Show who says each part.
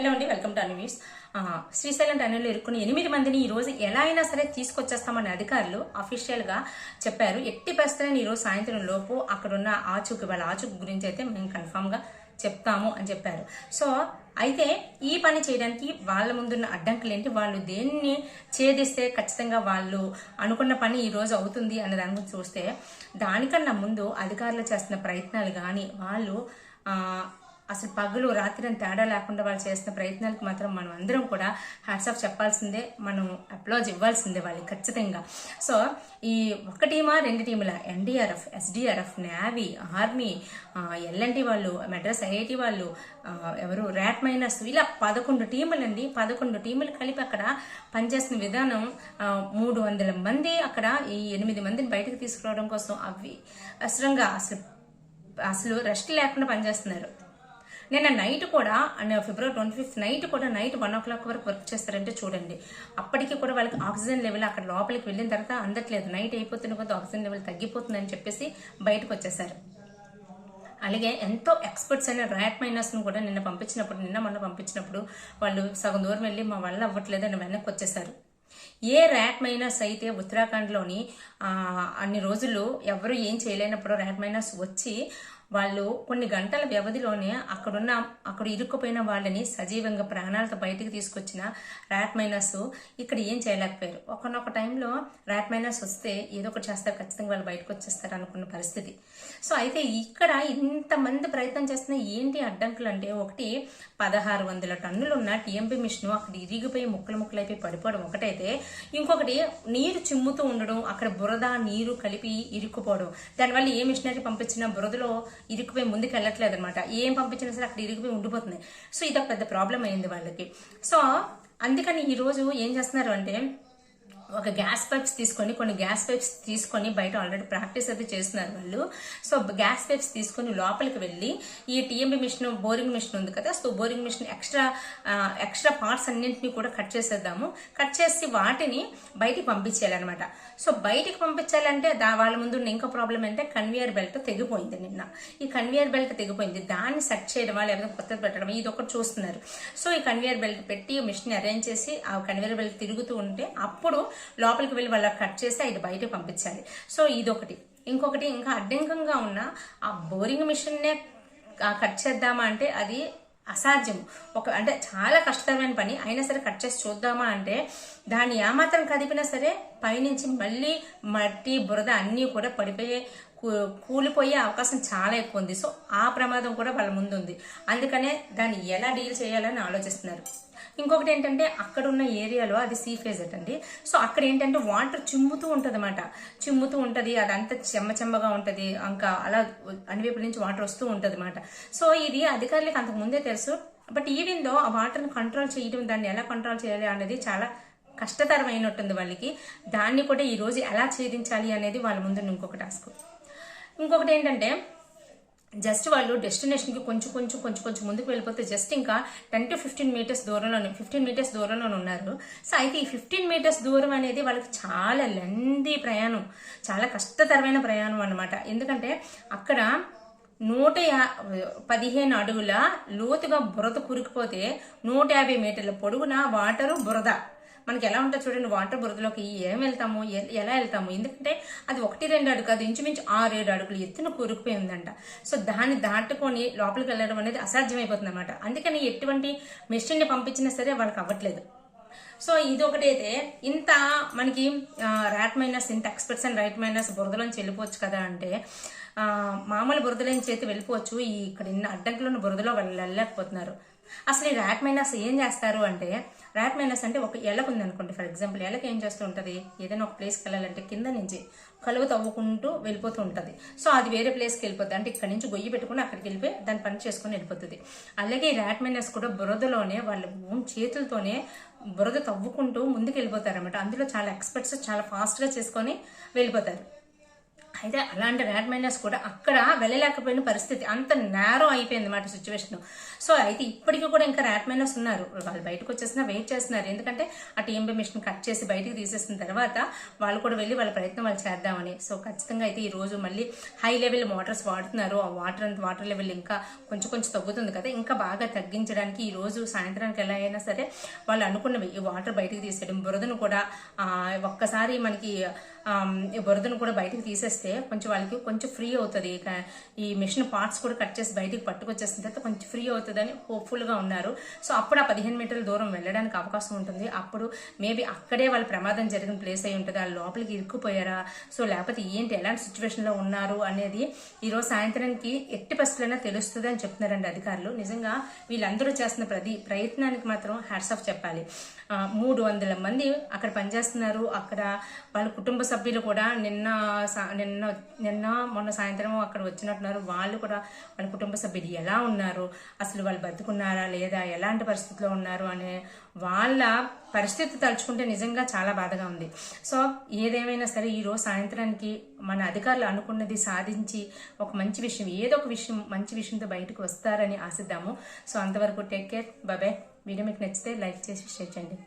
Speaker 1: Hello అండి, welcome to Anvi's. Srisailam టన్నెల్లో ఇరుక్కుని 8 మందిని ఈ రోజు ఎలా అయినా సరే తీసుకొచ్చేస్తామని అధికారులు అఫీషియల్ గా చెప్పారు. ఎట్టి పరిస్థితుల్లో ఈ రోజు సాయంత్రం లోపు అక్కడున్న వాళ్ళ ఆచూకు గురించి అయితే మేము కన్ఫామ్ గా చెప్తాము అని చెప్పారు. సో అయితే ఈ పని చేయడానికి వాళ్ళ ముందున్న అడ్డంకులు ఏంటి, వాళ్ళు దేన్ని ఛేదిస్తే ఖచ్చితంగా వాళ్ళు అనుకున్న పని ఈ రోజు అవుతుంది అనే దాని గురించి చూస్తే, దానికన్నా ముందు అధికారులు చేస్తున్న ప్రయత్నాలు కానీ వాళ్ళు అసలు పగలు రాత్రి అని తేడా లేకుండా వాళ్ళు చేస్తున్న ప్రయత్నాలకు మాత్రం మనం అందరం కూడా హ్యాట్స్ ఆఫ్ చెప్పాల్సిందే, మనం అప్లాజ్ ఇవ్వాల్సిందే వాళ్ళకి ఖచ్చితంగా. సో ఈ ఒక టీమా 2 టీముల NDRF, SDRF, navy, army, LNT వాళ్ళు, మెడ్రాస్ ఐఐటి వాళ్ళు, ఎవరు ర్యాట్ మైనర్స్, ఇలా 11 టీములండి. 11 టీములు కలిపి అక్కడ పనిచేస్తున్న విధానం 300 మంది అక్కడ ఈ 8 మందిని బయటకు తీసుకురావడం కోసం అవి అసలు రెస్ట్ లేకుండా పనిచేస్తున్నారు. నిన్న నైట్ కూడా ఫిబ్రవరి 25 నైట్ కూడా నైట్ 1 o'clock వరకు వర్క్ చేస్తారంటే చూడండి. అప్పటికి కూడా వాళ్ళకి ఆక్సిజన్ లెవెల్ అక్కడ లోపలికి వెళ్ళిన తర్వాత అందట్లేదు. నైట్ అయిపోతున్న కొద్ది ఆక్సిజన్ లెవెల్ తగ్గిపోతుందని చెప్పేసి బయటకు వచ్చేసారు. అలాగే ఎంతో ఎక్స్పర్ట్స్ అయిన ర్యాట్ మైనర్స్ ను కూడా నిన్న మొన్న పంపించినప్పుడు వాళ్ళు సగం దూరం వెళ్ళి మా వల్ల అవ్వట్లేదు అని వెనక్కి వచ్చేసారు. ఏ ర్యాట్ మైనర్స్ అయితే ఉత్తరాఖండ్లోని అన్ని రోజులు ఎవరు ఏం చేయలేనప్పుడు ర్యాట్ మైనర్స్ వచ్చి వాళ్ళు కొన్ని గంటల వ్యవధిలోనే అక్కడ ఇరుక్కుపోయిన వాళ్ళని సజీవంగా ప్రాణాలతో బయటికి తీసుకొచ్చిన ర్యాట్ మైనర్స్ ఇక్కడ ఏం చేయలేకపోయారు. ఒకనొక టైంలో ర్యాట్ మైనర్స్ వస్తే ఏదో ఒకటి చేస్తారు, ఖచ్చితంగా వాళ్ళు బయటకు వచ్చేస్తారు అనుకున్న పరిస్థితి. సో అయితే ఇక్కడ ఇంతమంది ప్రయత్నం చేస్తున్న ఏంటి అడ్డంకులు అంటే, ఒకటి 1600 టన్నులు ఉన్న టీఎంపీ మిషన్ అక్కడ ఇరిగిపోయి ముక్కలైపోయి పడిపోవడం ఒకటైతే, ఇంకొకటి నీరు చిమ్ముతూ ఉండడం, అక్కడ బురద నీరు కలిపి ఇరుక్కుపోవడం. దానివల్ల ఏ మిషనరీ పంపించినా బురదలో ఇరుక్కుపోయి ముందుకు వెళ్ళట్లేదు అనమాట. ఏం పంపించినా సరే అక్కడ ఇరిగిపోయి ఉండిపోతుంది. సో ఇదొక పెద్ద ప్రాబ్లం అయింది వాళ్ళకి. సో అందుకని ఈ రోజు ఏం చేస్తున్నారు అంటే, కొన్ని గ్యాస్ పైప్స్ తీసుకొని బయట ఆల్రెడీ ప్రాక్టీస్ అయితే చేస్తున్నారు వాళ్ళు. సో గ్యాస్ పైప్స్ తీసుకొని లోపలికి వెళ్ళి ఈ టీఎంబీ మిషన్, బోరింగ్ మిషన్ ఉంది కదా, so boring machine extra parts అన్నింటినీ కూడా కట్ చేసి వాటిని బయటికి పంపించేయాలన్నమాట. సో బయటికి పంపించాలంటే వాళ్ళ ముందు ఇంకో ప్రాబ్లం అంటే కన్వేయర్ బెల్ట్ తెగిపోయింది. నిన్న ఈ కన్వేయర్ బెల్ట్ తెగిపోయింది, దాన్ని సెట్ చేయడం లేకపోతే కొత్తది పెట్టడం, ఇది ఒకటి చూస్తున్నారు. సో ఈ కన్వేయర్ బెల్ట్ పెట్టి మిషన్ అరేంజ్ చేసి ఆ కన్వేయర్ బెల్ట్ తిరుగుతూ ఉంటే అప్పుడు లోపలికి వెళ్ళి వాళ్ళకి కట్ చేసి ఇది బయటకు పంపించాలి. సో ఇదొకటి. ఇంకొకటి, ఇంకా అడ్డంకంగా ఉన్న ఆ బోరింగ్ మిషన్నే కట్ చేద్దామా అంటే అది అసాధ్యం. అంటే చాలా కష్టతరమైన పని అయినా సరే కట్ చేసి చూద్దామా అంటే దాన్ని ఏమాత్రం కదిపినా సరే పైనుంచి మళ్ళీ మట్టి బురద అన్నీ కూడా కూలిపోయే అవకాశం చాలా ఎక్కువ ఉంది. సో ఆ ప్రమాదం కూడా వాళ్ళ ముందు ఉంది. అందుకనే దాన్ని ఎలా డీల్ చేయాలని ఆలోచిస్తున్నారు. ఇంకొకటి ఏంటంటే, అక్కడ ఉన్న ఏరియాలో అది సీ ఫేజెట్ అండి. సో అక్కడ ఏంటంటే వాటర్ చిమ్ముతూ ఉంటది, అదంతా చెమ్మగా ఉంటది, ఇంకా అలా అన్ని వైపుల నుంచి వాటర్ వస్తూ ఉంటది అనమాట. సో ఇది అధికారులకు అంతకు ముందే తెలుసు. బట్ ఈవెన్ దో ఆ వాటర్ని కంట్రోల్ చేయడం, దాన్ని ఎలా కంట్రోల్ చేయాలి అనేది చాలా కష్టతరమైనట్టుంది వాళ్ళకి. దాన్ని కూడా ఈ రోజు ఎలా ఛేదించాలి అనేది వాళ్ళ ముందు ఇంకొక టాస్క్. ఇంకొకటి ఏంటంటే, జస్ట్ వాళ్ళు డెస్టినేషన్ కి కొంచెం ముందుకు వెళ్ళిపోతే జస్ట్ ఇంకా 10 to 15 మీటర్స్ దూరంలోనే ఉన్నారు. సో అయితే ఈ 15 మీటర్స్ దూరం అనేది వాళ్ళకి చాలా లెందీ ప్రయాణం, చాలా కష్టతరమైన ప్రయాణం అన్నమాట. ఎందుకంటే అక్కడ 115 అడుగుల లోతుగా బురద కూరుకుపోతే 150 మీటర్ల పొడుగున వాటరు బురద. మనకి ఎలా ఉంటుంది చూడండి, వాటర్ బురదలోకి ఎలా వెళ్తాము, ఎందుకంటే అది 1-2 అడుగు కాదు, ఇంచుమించు 6-7 అడుగులు ఎత్తున కూరుకుపోయి ఉందంట. సో దాన్ని దాటుకొని లోపలికి వెళ్ళడం అనేది అసాధ్యమైపోతుంది అనమాట. అందుకని ఎటువంటి మెషిన్ని పంపించినా సరే వాళ్ళకి అవ్వట్లేదు. సో ఇది ఒకటైతే, ఇంత మనకి ర్యాట్ మైనర్స్, ఇంత ఎక్స్పర్ట్స్ అండ్ ర్యాట్ మైనర్స్ బురదలోంచి వెళ్ళిపోవచ్చు కదా అంటే, మామూలు బురదలోంచి అయితే వెళ్ళిపోవచ్చు, ఇక్కడ ఇన్ని అడ్డంకులను బురదలో వాళ్ళు వెళ్ళలేకపోతున్నారు. అసలు ఈ ర్యాట్ మైనర్స్ ఏం చేస్తారు అంటే, ర్యాట్ మైనర్స్ అంటే ఒక ఎలక ఉంది అనుకోండి, ఫర్ ఎగ్జాంపుల్ ఎలక ఏం చేస్తూ ఉంటుంది, ఏదైనా ఒక ప్లేస్కి వెళ్ళాలంటే కింద నుంచి కలువ తవ్వుకుంటూ వెళ్ళిపోతూ ఉంటుంది. సో అది వేరే ప్లేస్కి వెళ్ళిపోతుంది, అంటే ఇక్కడ నుంచి గొయ్యి పెట్టుకుని అక్కడికి వెళ్ళిపోయి దాని పని చేసుకుని వెళ్ళిపోతుంది. అలాగే ఈ ర్యాట్ మైనర్స్ కూడా బురదలోనే వాళ్ళ చేతులతోనే బురద తవ్వుకుంటూ ముందుకు వెళ్ళిపోతారు అనమాట. అందులో చాలా ఎక్స్పర్ట్స్ చాలా ఫాస్ట్గా చేసుకొని వెళ్ళిపోతారు. అయితే అలాంటి ర్యాట్ మైనర్స్ కూడా అక్కడ వెళ్ళలేకపోయిన పరిస్థితి, అంత నేరో అయిపోయింది అన్నమాట సిచ్యువేషన్. సో అయితే ఇప్పటికీ కూడా ఇంకా ర్యాట్ మైనర్స్ ఉన్నారు, వాళ్ళు బయటకు వచ్చేసినా వెయిట్ చేస్తున్నారు. ఎందుకంటే ఆ టీఎంబీ మిషన్ కట్ చేసి బయటకు తీసేసిన తర్వాత వాళ్ళు కూడా వెళ్ళి వాళ్ళ ప్రయత్నం వాళ్ళు చేద్దామని. సో ఖచ్చితంగా అయితే ఈ రోజు మళ్ళీ హై లెవెల్ మోటార్స్ వాడుతున్నారు. ఆ వాటర్ లెవెల్ ఇంకా కొంచెం తగ్గుతుంది కదా, ఇంకా బాగా తగ్గించడానికి ఈ రోజు సాయంత్రానికి ఎలా అయినా సరే వాళ్ళు అనుకున్నవి ఈ వాటర్ బయటకు తీసేయడం, బురదను కూడా ఒక్కసారి మనకి బురదను కూడా బయటకు తీసేస్తే కొంచెం వాళ్ళకి కొంచెం ఫ్రీ అవుతుంది. ఈ మిషన్ పార్ట్స్ కూడా కట్ చేసి బయటికి పట్టుకొచ్చేసిన తర్వాత కొంచెం ఫ్రీ అవుతుందని హోప్ఫుల్ గా ఉన్నారు. సో అప్పుడు ఆ 15 మీటర్ల దూరం వెళ్ళడానికి అవకాశం ఉంటుంది. అప్పుడు మేబీ అక్కడే వాళ్ళ ప్రమాదం జరిగిన ప్లేస్ అయి ఉంటుంది, వాళ్ళ లోపలికి ఇరుక్కుపోయారా, సో లేకపోతే ఏంటి ఎలాంటి సిచ్యువేషన్ లో ఉన్నారు అనేది ఈ రోజు సాయంత్రానికి ఎట్టి పరిస్థితులైనా తెలుస్తుంది అని చెప్తున్నారండి అధికారులు. నిజంగా వీళ్ళందరూ చేస్తున్న ప్రయత్నానికి మాత్రం హ్యాట్స్ ఆఫ్ చెప్పాలి. 300 మంది అక్కడ పనిచేస్తున్నారు. అక్కడ వాళ్ళ కుటుంబ సభ్యులు కూడా నిన్న మొన్న సాయంత్రం అక్కడ వచ్చినట్టున్నారు. వాళ్ళు కూడా వాళ్ళ కుటుంబ సభ్యులు ఎలా ఉన్నారు, అసలు వాళ్ళు బతుకున్నారా లేదా, ఎలాంటి పరిస్థితిలో ఉన్నారు అనే వాళ్ళ పరిస్థితి తలుచుకుంటే నిజంగా చాలా బాధగా ఉంది. సో ఏదేమైనా సరే ఈ రోజు సాయంత్రానికి మన అధికారులు అనుకున్నది సాధించి ఒక మంచి విషయం, ఏదో ఒక విషయం మంచి విషయంతో బయటకు వస్తారని ఆశిద్దాము. సో అంతవరకు టేక్ కేర్, బాయ్. వీడియో మీకు నచ్చితే లైక్ చేసి షేర్ చేయండి.